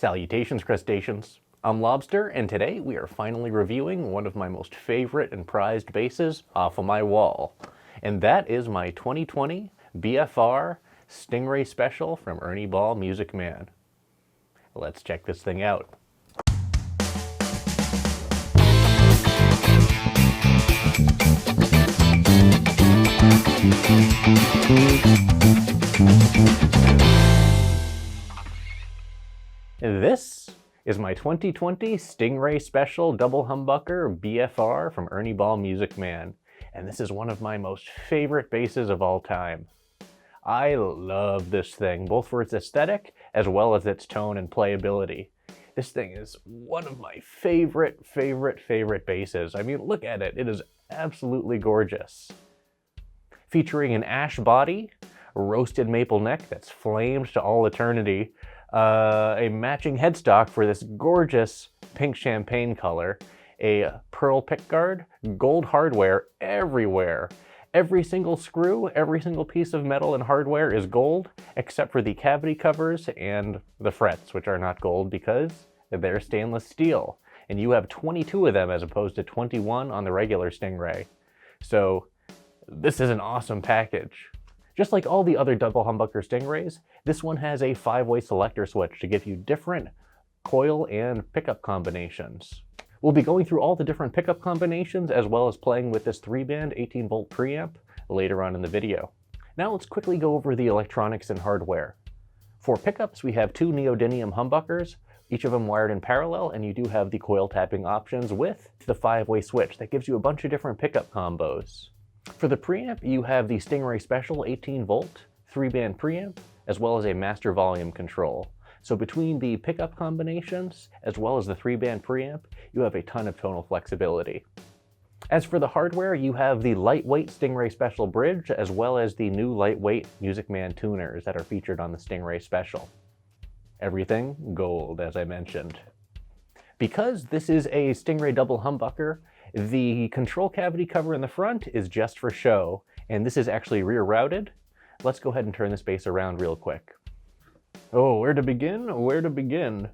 Salutations, crustaceans. I'm Lobster, and today we are finally reviewing one of my most favorite and prized basses off of my wall. And that is my 2020 BFR Stingray Special from Ernie Ball Music Man. Let's check this thing out. This is my 2020 Stingray Special Double Humbucker BFR from Ernie Ball Music Man, and this is one of my most favorite basses of all time. I love this thing, both for its aesthetic as well as its tone and playability. This thing is one of my favorite basses. I mean, look at it. It is absolutely gorgeous. Featuring an ash body, a roasted maple neck that's flamed to all eternity, a matching headstock for this gorgeous pink champagne color, a pearl pickguard, gold hardware everywhere. Every single screw, every single piece of metal and hardware is gold, except for the cavity covers and the frets, which are not gold because they're stainless steel. And you have 22 of them as opposed to 21 on the regular Stingray. So this is an awesome package. Just like all the other double humbucker Stingrays, this one has a 5-way selector switch to give you different coil and pickup combinations. We'll be going through all the different pickup combinations as well as playing with this 3-band 18-volt preamp later on in the video. Now let's quickly go over the electronics and hardware. For pickups, we have 2 neodymium humbuckers, each of them wired in parallel, and you do have the coil tapping options with the 5-way switch that gives you a bunch of different pickup combos. For the preamp, you have the Stingray Special 18-volt 3-band preamp, as well as a master volume control. So between the pickup combinations, as well as the 3-band preamp, you have a ton of tonal flexibility. As for the hardware, you have the lightweight Stingray Special bridge, as well as the new lightweight Music Man tuners that are featured on the Stingray Special. Everything gold, as I mentioned. Because this is a Stingray double humbucker, the control cavity cover in the front is just for show, and this is actually rear routed. Let's go ahead and turn this bass around real quick. Oh, where to begin? Where to begin?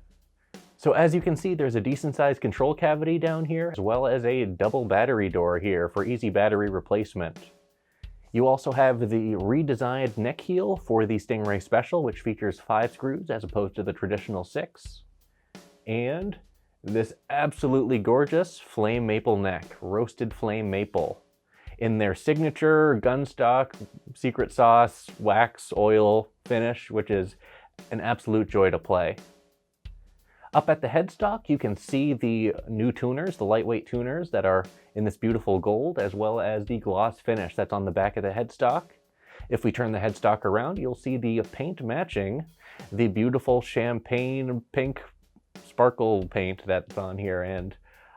So as you can see, there's a decent sized control cavity down here, as well as a double battery door here for easy battery replacement. You also have the redesigned neck heel for the Stingray Special, which features 5 screws as opposed to the traditional 6. And this absolutely gorgeous flame maple neck, roasted flame maple, in their signature gunstock, secret sauce, wax, oil finish, which is an absolute joy to play. Up at the headstock, you can see the new tuners, the lightweight tuners that are in this beautiful gold, as well as the gloss finish that's on the back of the headstock. If we turn the headstock around, you'll see the paint matching the beautiful champagne pink sparkle paint that's on here, and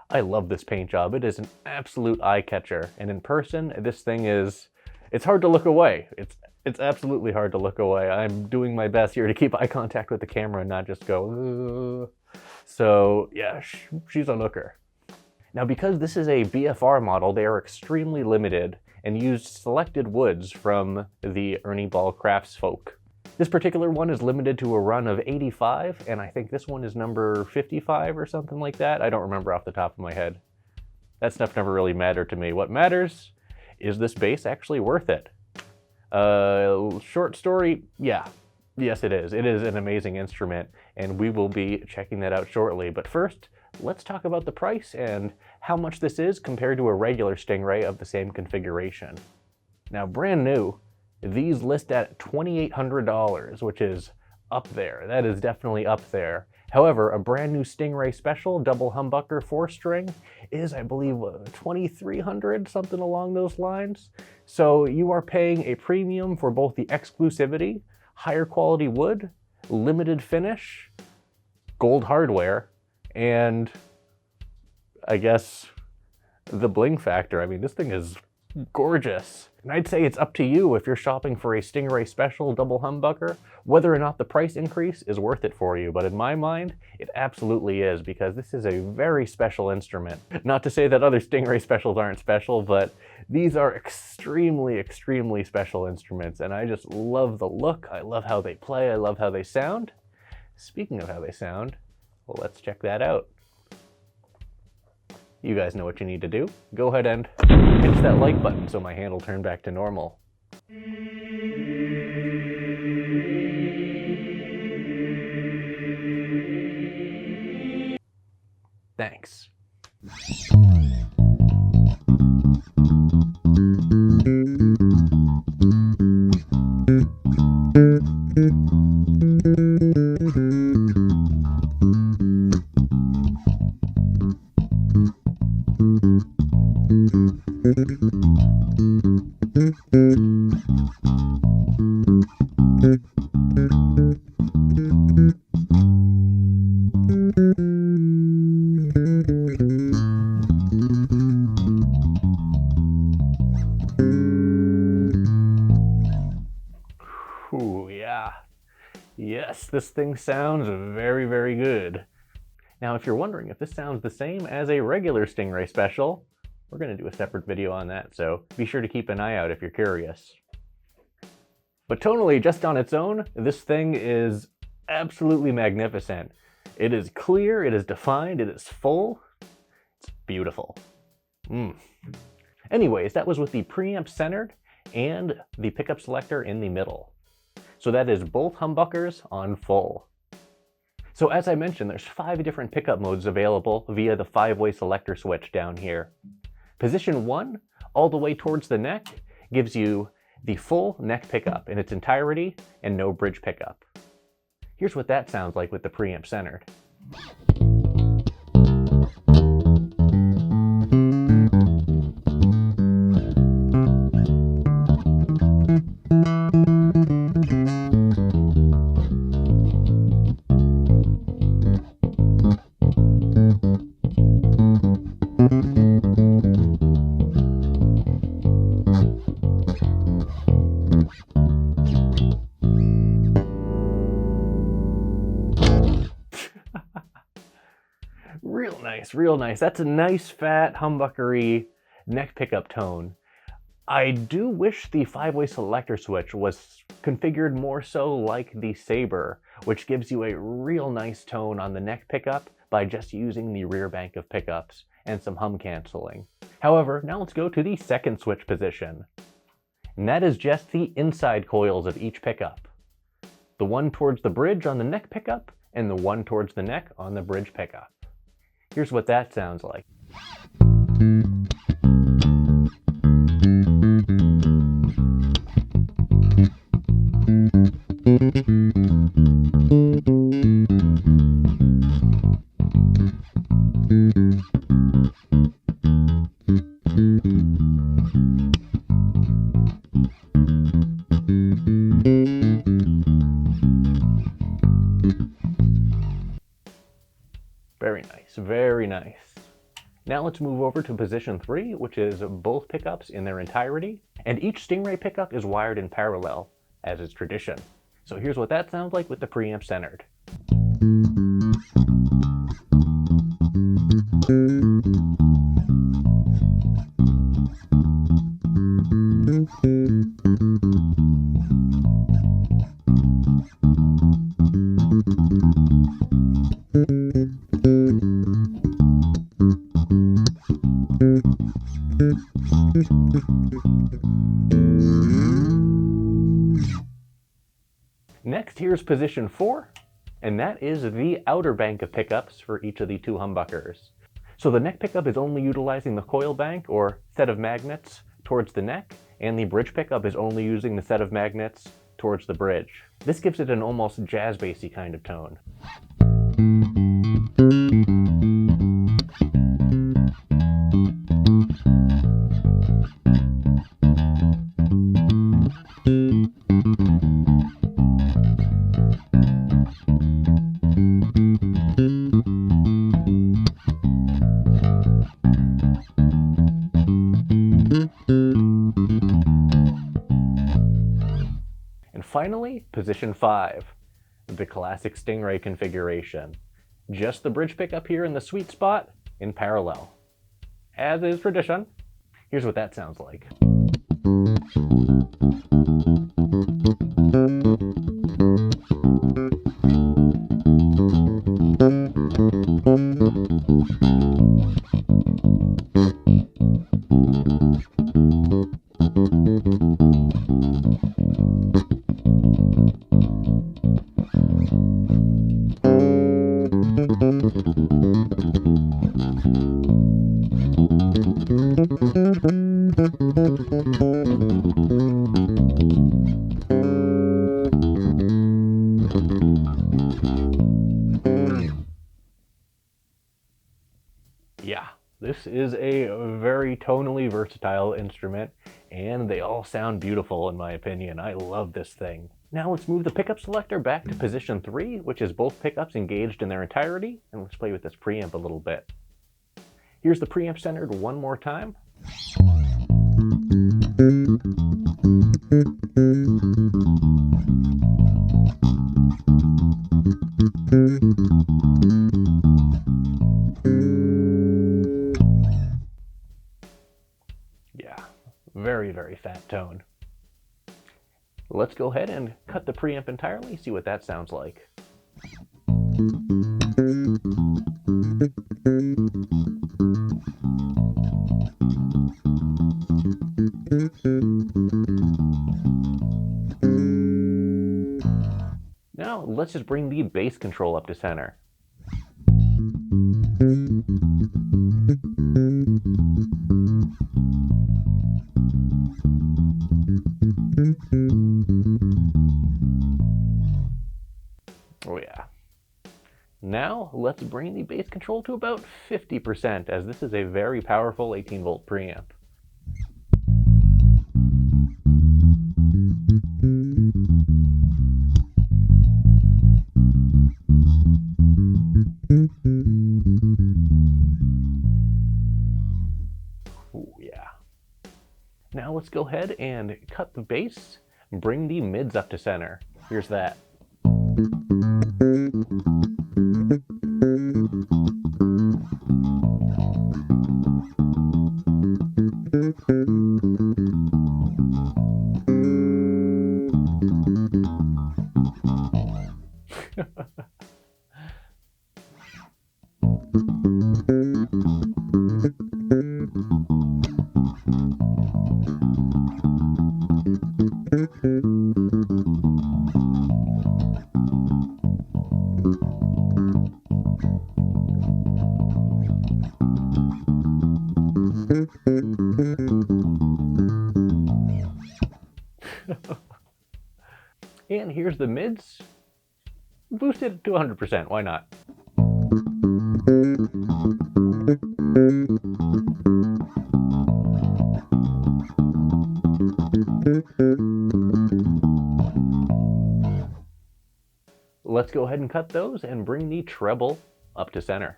I love this paint job. It is an absolute eye catcher, and in person, this thing is, it's hard to look away. It's absolutely hard to look away. I'm doing my best here to keep eye contact with the camera and not just go, ugh. So yeah, she's a looker. Now because this is a BFR model, they are extremely limited and used selected woods from the Ernie Ball craftsfolk. This particular one is limited to a run of 85, and I think this one is number 55 or something like that. I don't remember off the top of my head. That stuff never really mattered to me. What matters is this bass actually worth it? Short story, yeah. Yes, it is. It is an amazing instrument, and we will be checking that out shortly. But first, let's talk about the price and how much this is compared to a regular Stingray of the same configuration. Now, brand new, these list at $2,800, which is up there. That is definitely up there. However, a brand new Stingray Special double humbucker 4-string is, I believe, $2,300, something along those lines. So you are paying a premium for both the exclusivity, higher quality wood, limited finish, gold hardware, and I guess the bling factor. I mean, this thing is gorgeous. And I'd say it's up to you if you're shopping for a Stingray Special double humbucker, whether or not the price increase is worth it for you. But in my mind, it absolutely is, because this is a very special instrument. Not to say that other Stingray Specials aren't special, but these are extremely special instruments, and I just love the look. I love how they play. I love how they sound. Speaking of how they sound, well, let's check that out. You guys know what you need to do. Go ahead and pinch that like button so my hand will turn back to normal. Thanks. Ooh, yeah. Yes, this thing sounds very, very good. Now, if you're wondering if this sounds the same as a regular Stingray special, we're going to do a separate video on that, so be sure to keep an eye out if you're curious. But tonally, just on its own, this thing is absolutely magnificent. It is clear, it is defined, it is full. It's beautiful. Anyways, that was with the preamp centered and the pickup selector in the middle. So that is both humbuckers on full. So as I mentioned, there's 5 different pickup modes available via the 5-way selector switch down here. Position 1, all the way towards the neck, gives you the full neck pickup in its entirety and no bridge pickup. Here's what that sounds like with the preamp centered. Real nice. That's a nice, fat, humbuckery neck pickup tone. I do wish the 5-way selector switch was configured more so like the Sabre, which gives you a real nice tone on the neck pickup by just using the rear bank of pickups and some hum canceling. However, now let's go to the second switch position. And that is just the inside coils of each pickup. The one towards the bridge on the neck pickup and the one towards the neck on the bridge pickup. Here's what that sounds like. Very nice, very nice. Now let's move over to position 3, which is both pickups in their entirety, and each Stingray pickup is wired in parallel, as is tradition. So here's what that sounds like with the preamp centered. Next, here's position 4, and that is the outer bank of pickups for each of the 2 humbuckers. So the neck pickup is only utilizing the coil bank or set of magnets towards the neck, and the bridge pickup is only using the set of magnets towards the bridge. This gives it an almost jazz bassy kind of tone. Finally, position 5, the classic Stingray configuration. Just the bridge pickup here in the sweet spot in parallel. As is tradition, here's what that sounds like. This is a very tonally versatile instrument, and they all sound beautiful in my opinion. I love this thing. Now let's move the pickup selector back to position 3, which is both pickups engaged in their entirety, and let's play with this preamp a little bit. Here's the preamp centered one more time. Yeah, very, very fat tone. Let's go ahead and cut the preamp entirely, see what that sounds like. Now, let's just bring the bass control up to center. Oh yeah. Now, let's bring the bass control to about 50%, as this is a very powerful 18-volt preamp. Ooh, yeah. Now let's go ahead and cut the bass and bring the mids up to center. Here's that. And here's the mids, boosted to 100%, why not? Let's go ahead and cut those and bring the treble up to center.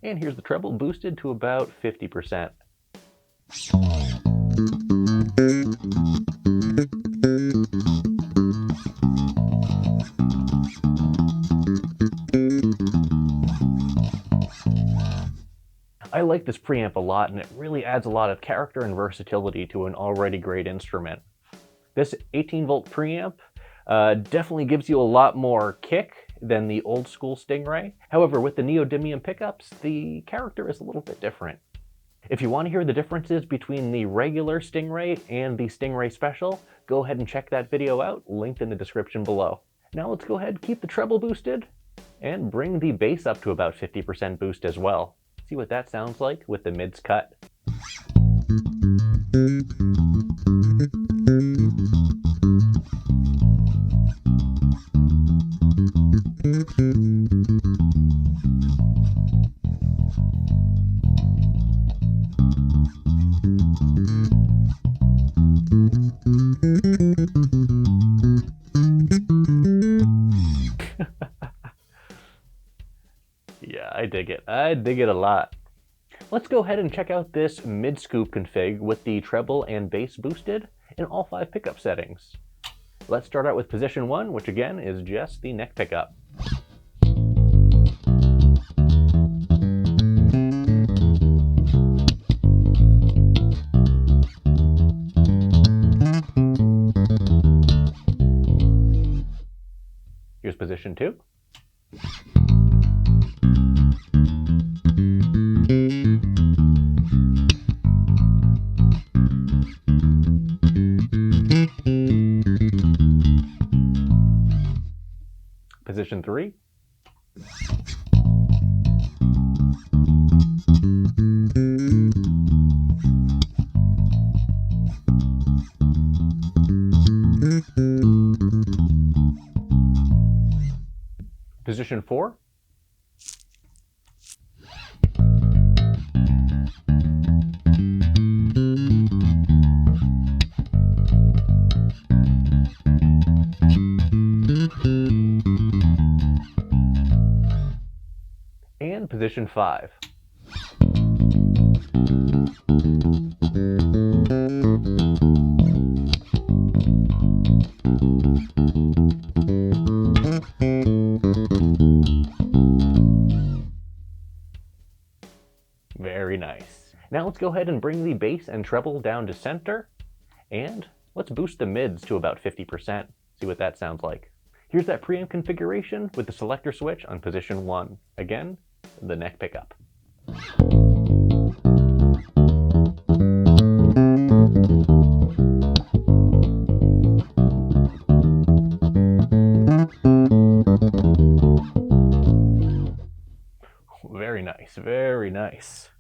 And here's the treble boosted to about 50%. I like this preamp a lot, and it really adds a lot of character and versatility to an already great instrument. This 18-volt preamp definitely gives you a lot more kick than the old school Stingray. However, with the neodymium pickups, the character is a little bit different. If you want to hear the differences between the regular Stingray and the Stingray Special, go ahead and check that video out, linked in the description below. Now let's go ahead and keep the treble boosted and bring the bass up to about 50% boost as well. See what that sounds like with the mids cut. Yeah, I dig it. I dig it a lot. Let's go ahead and check out this mid-scoop config with the treble and bass boosted in all 5 pickup settings. Let's start out with position 1, which again is just the neck pickup. Here's position 2. Position 3. position 4. And position 5. Very nice. Now let's go ahead and bring the bass and treble down to center, and let's boost the mids to about 50%. See what that sounds like. Here's that preamp configuration with the selector switch on position 1. Again, the neck pickup. Very nice, very nice.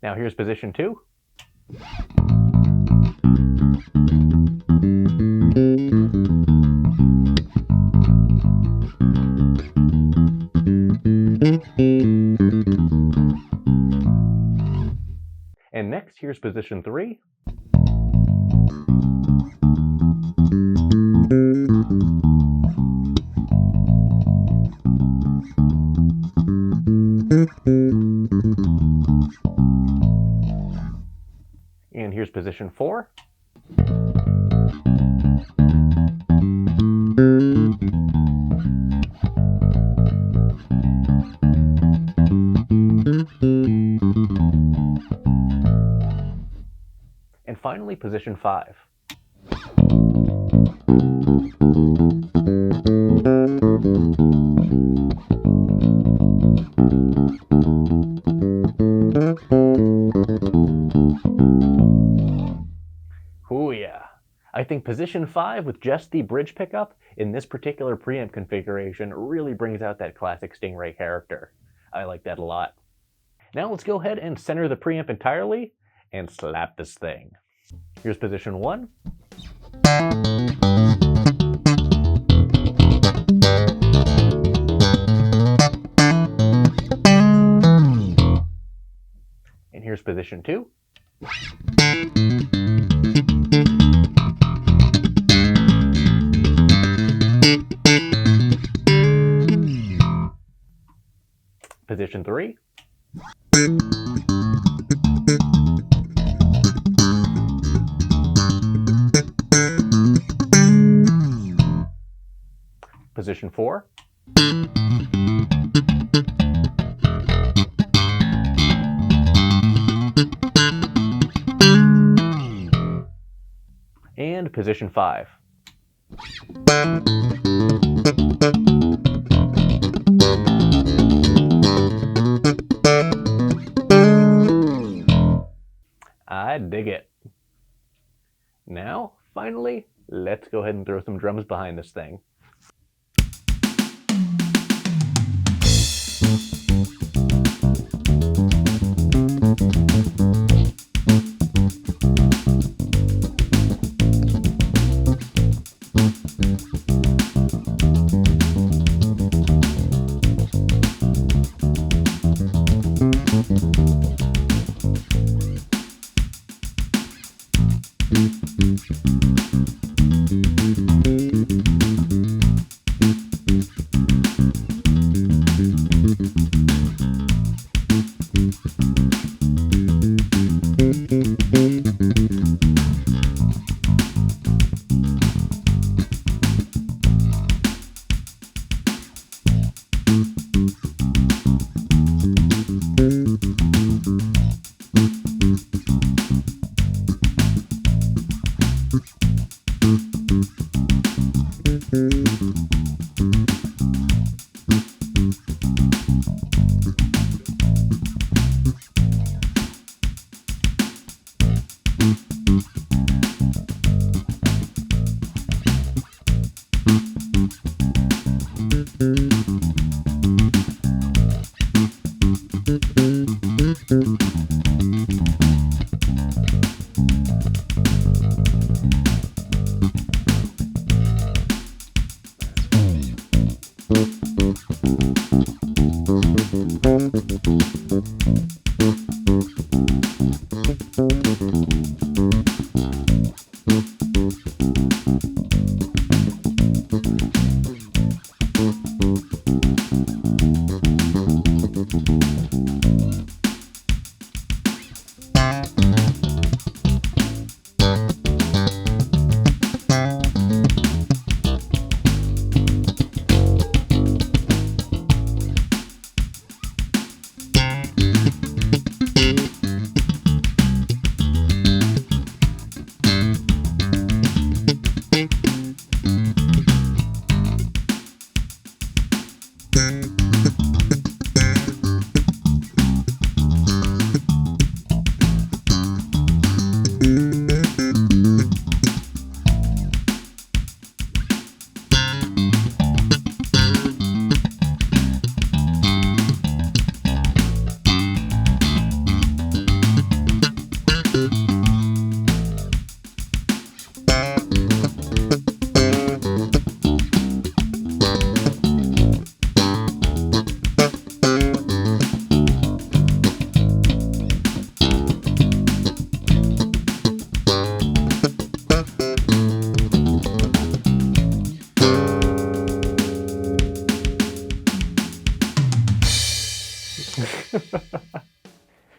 Now here's position 2. And next, here's position 3. And here's position 4. And finally, position 5. Ooh yeah. I think position 5 with just the bridge pickup in this particular preamp configuration really brings out that classic Stingray character. I like that a lot. Now let's go ahead and center the preamp entirely and slap this thing. Here's position 1. And here's position 2. Position 3. Position 4. And position 5. I dig it. Now, finally, let's go ahead and throw some drums behind this thing.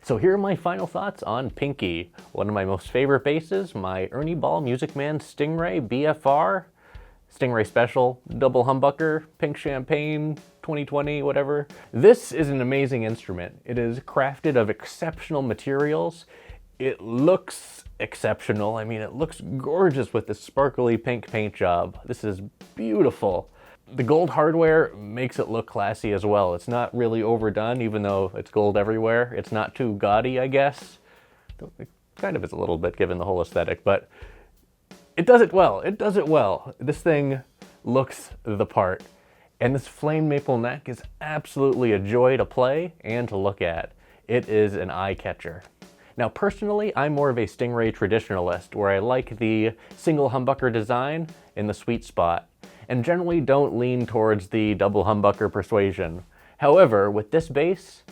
So here are my final thoughts on Pinky, one of my most favorite basses, my Ernie Ball Music Man Stingray BFR, Stingray Special, Double Humbucker, Pink Champagne, 2020, whatever. This is an amazing instrument. It is crafted of exceptional materials. It looks exceptional. I mean, it looks gorgeous with this sparkly pink paint job. This is beautiful. The gold hardware makes it look classy as well. It's not really overdone, even though it's gold everywhere. It's not too gaudy, I guess. It kind of is a little bit, given the whole aesthetic, but it does it well. It does it well. This thing looks the part. And this flame maple neck is absolutely a joy to play and to look at. It is an eye catcher. Now, personally, I'm more of a Stingray traditionalist, where I like the single humbucker design in the sweet spot, and generally don't lean towards the double humbucker persuasion. However, with this bass,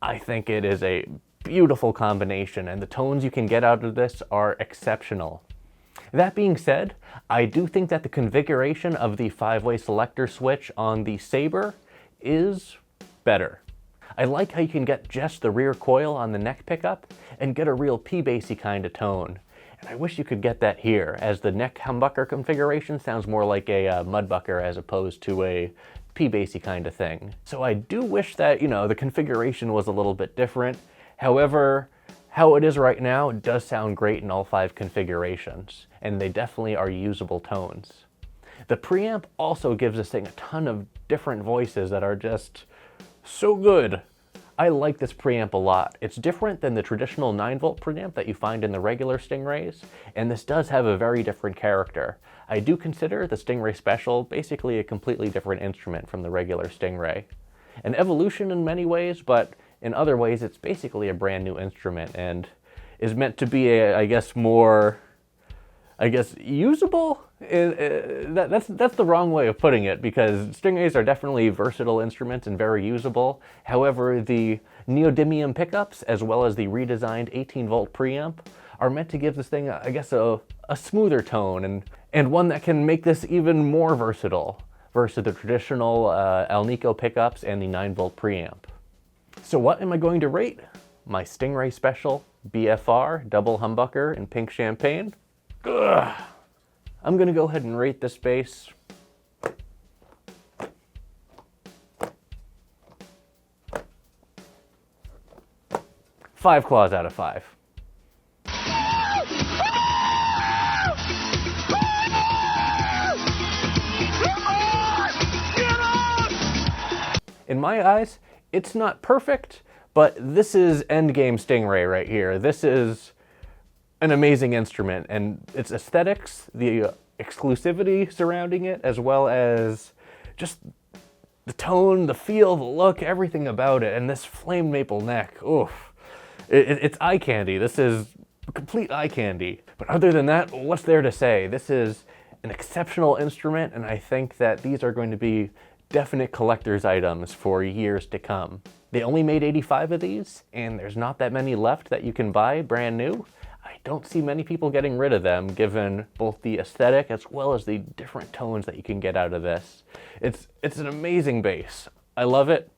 I think it is a beautiful combination, and the tones you can get out of this are exceptional. That being said, I do think that the configuration of the 5-way selector switch on the Sabre is better. I like how you can get just the rear coil on the neck pickup and get a real P-bassy kind of tone. And I wish you could get that here, as the neck humbucker configuration sounds more like a mudbucker as opposed to a P-bassy kind of thing. So I do wish that, the configuration was a little bit different. However, how it is right now, it does sound great in all 5 configurations, and they definitely are usable tones. The preamp also gives this thing a ton of different voices that are just so good. I like this preamp a lot. It's different than the traditional 9-volt preamp that you find in the regular Stingrays, and this does have a very different character. I do consider the Stingray Special basically a completely different instrument from the regular Stingray. An evolution in many ways, but in other ways it's basically a brand new instrument and is meant to be more usable? That's the wrong way of putting it, because Stingrays are definitely versatile instruments and very usable. However, the neodymium pickups, as well as the redesigned 18-volt preamp, are meant to give this thing, a smoother tone, and one that can make this even more versatile versus the traditional Alnico pickups and the 9-volt preamp. So what am I going to rate my Stingray Special BFR double humbucker in Pink Champagne? Ugh. I'm gonna go ahead and rate this bass 5 claws out of 5. In my eyes, it's not perfect, but this is endgame Stingray right here. This is an amazing instrument, and its aesthetics, the exclusivity surrounding it, as well as just the tone, the feel, the look, everything about it, and this flame maple neck, oof. It's eye candy. This is complete eye candy. But other than that, what's there to say? This is an exceptional instrument, and I think that these are going to be definite collector's items for years to come. They only made 85 of these, and there's not that many left that you can buy brand new. I don't see many people getting rid of them, given both the aesthetic as well as the different tones that you can get out of this. It's an amazing bass. I love it.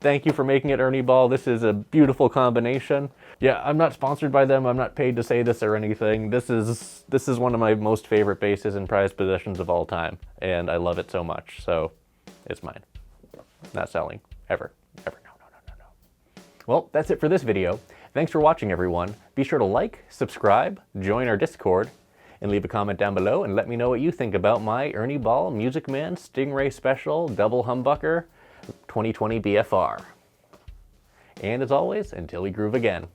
Thank you for making it, Ernie Ball. This is a beautiful combination. Yeah, I'm not sponsored by them. I'm not paid to say this or anything. This is one of my most favorite basses and prized possessions of all time, and I love it so much. So it's mine. Not selling. Ever. Ever. No. Well, that's it for this video. Thanks for watching, everyone. Be sure to like, subscribe, join our Discord, and leave a comment down below and let me know what you think about my Ernie Ball Music Man Stingray Special Double Humbucker 2020 BFR. And as always, until we groove again.